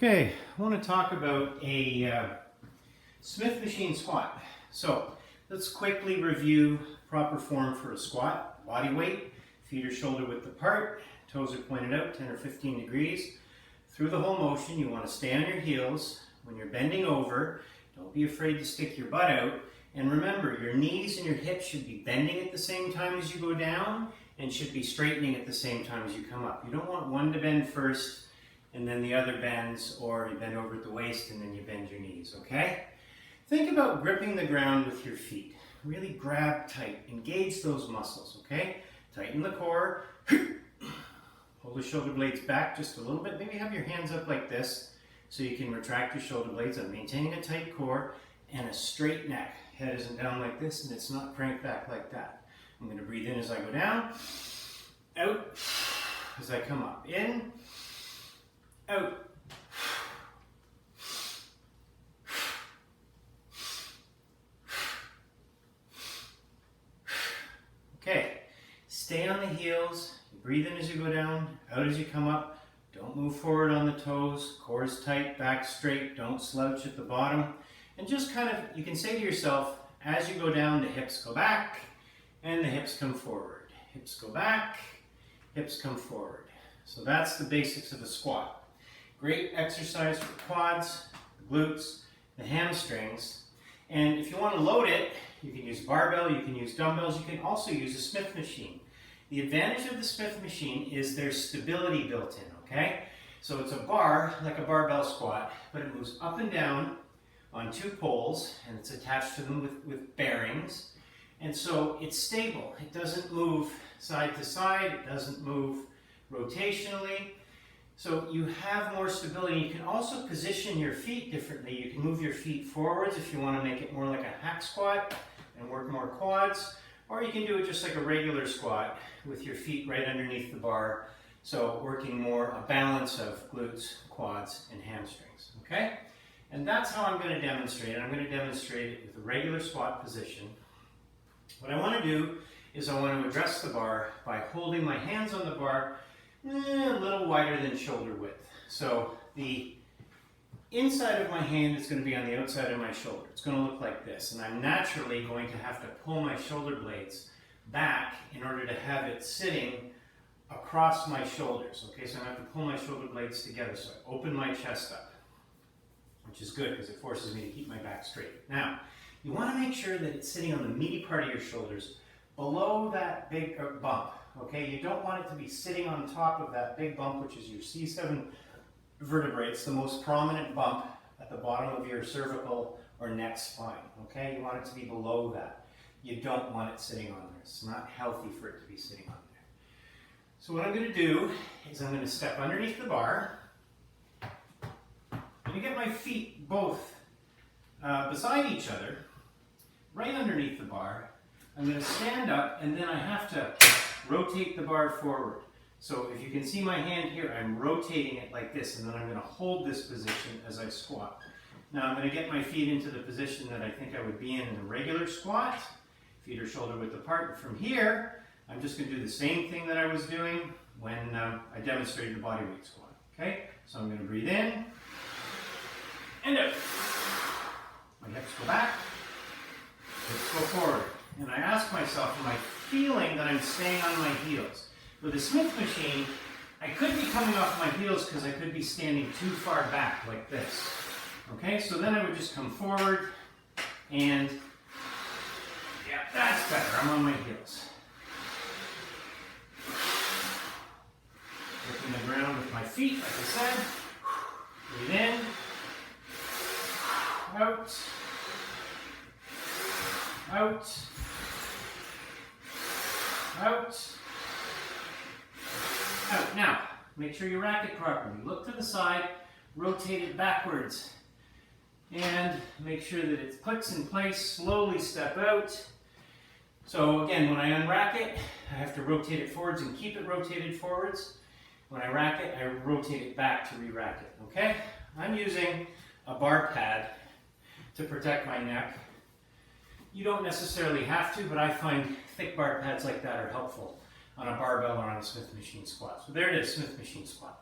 Okay, I want to talk about a Smith machine squat. So let's quickly review proper form for a squat. Body weight, feet are shoulder width apart, toes are pointed out 10 or 15 degrees. Through the whole motion, you want to stay on your heels. When you're bending over, don't be afraid to stick your butt out. And remember, your knees and your hips should be bending at the same time as you go down and should be straightening at the same time as you come up. You don't want one to bend first and then the other bends, or you bend over at the waist and then you bend your knees, okay? Think about gripping the ground with your feet. Really grab tight, engage those muscles, okay? Tighten the core. Hold the shoulder blades back just a little bit. Maybe have your hands up like this so you can retract your shoulder blades. I'm maintaining a tight core and a straight neck. Head isn't down like this and it's not cranked back like that. I'm going to breathe in as I go down, out as I come up. In, out. Okay, stay on the heels. Breathe in as you go down, out as you come up. Don't move forward on the toes. Core is tight, back straight. Don't slouch at the bottom. And just kind of, you can say to yourself, as you go down, the hips go back and the hips come forward. Hips go back, hips come forward. So that's the basics of a squat. Great exercise for quads, the glutes, the hamstrings. And if you want to load it, you can use barbell, you can use dumbbells, you can also use a Smith machine. The advantage of the Smith machine is there's stability built in, okay? So it's a bar, like a barbell squat, but it moves up and down on two poles, and it's attached to them with bearings. And so it's stable. It doesn't move side to side, it doesn't move rotationally. So you have more stability. You can also position your feet differently. You can move your feet forwards if you want to make it more like a hack squat and work more quads. Or you can do it just like a regular squat with your feet right underneath the bar. So working more a balance of glutes, quads, and hamstrings. Okay? And that's how I'm going to demonstrate it. I'm going to demonstrate it with a regular squat position. What I want to do is I want to address the bar by holding my hands on the bar a little wider than shoulder width. So the inside of my hand is going to be on the outside of my shoulder. It's going to look like this. And I'm naturally going to have to pull my shoulder blades back in order to have it sitting across my shoulders. Okay, so I have to pull my shoulder blades together. So I open my chest up, which is good because it forces me to keep my back straight. Now, you want to make sure that it's sitting on the meaty part of your shoulders below that big bump. Okay, you don't want it to be sitting on top of that big bump, which is your C7 vertebrae. It's the most prominent bump at the bottom of your cervical or neck spine. Okay, you want it to be below that. You don't want it sitting on there. It's not healthy for it to be sitting on there. So what I'm going to do is I'm going to step underneath the bar. I'm going to get my feet both beside each other, right underneath the bar. I'm going to stand up and then I have to rotate the bar forward. So if you can see my hand here, I'm rotating it like this, and then I'm going to hold this position as I squat. Now I'm going to get my feet into the position that I think I would be in a regular squat. Feet are shoulder width apart. From here, I'm just going to do the same thing that I was doing when I demonstrated the body weight squat. Okay, so I'm going to breathe in and out. My hips go back, hips go forward. And I ask myself, am I feeling that I'm staying on my heels? With the Smith machine, I could be coming off my heels because I could be standing too far back like this. Okay, so then I would just come forward and, yeah, that's better. I'm on my heels. Gripping the ground with my feet, like I said. Breathe in, out, out, out, out. Now, make sure you rack it properly. Look to the side, rotate it backwards, and make sure that it clicks in place. Slowly step out. So again, when I unrack it, I have to rotate it forwards and keep it rotated forwards. When I rack it, I rotate it back to re-rack it, okay? I'm using a bar pad to protect my neck. You don't necessarily have to, but I find thick bar pads like that are helpful on a barbell or on a Smith machine squat. So there it is, Smith machine squat.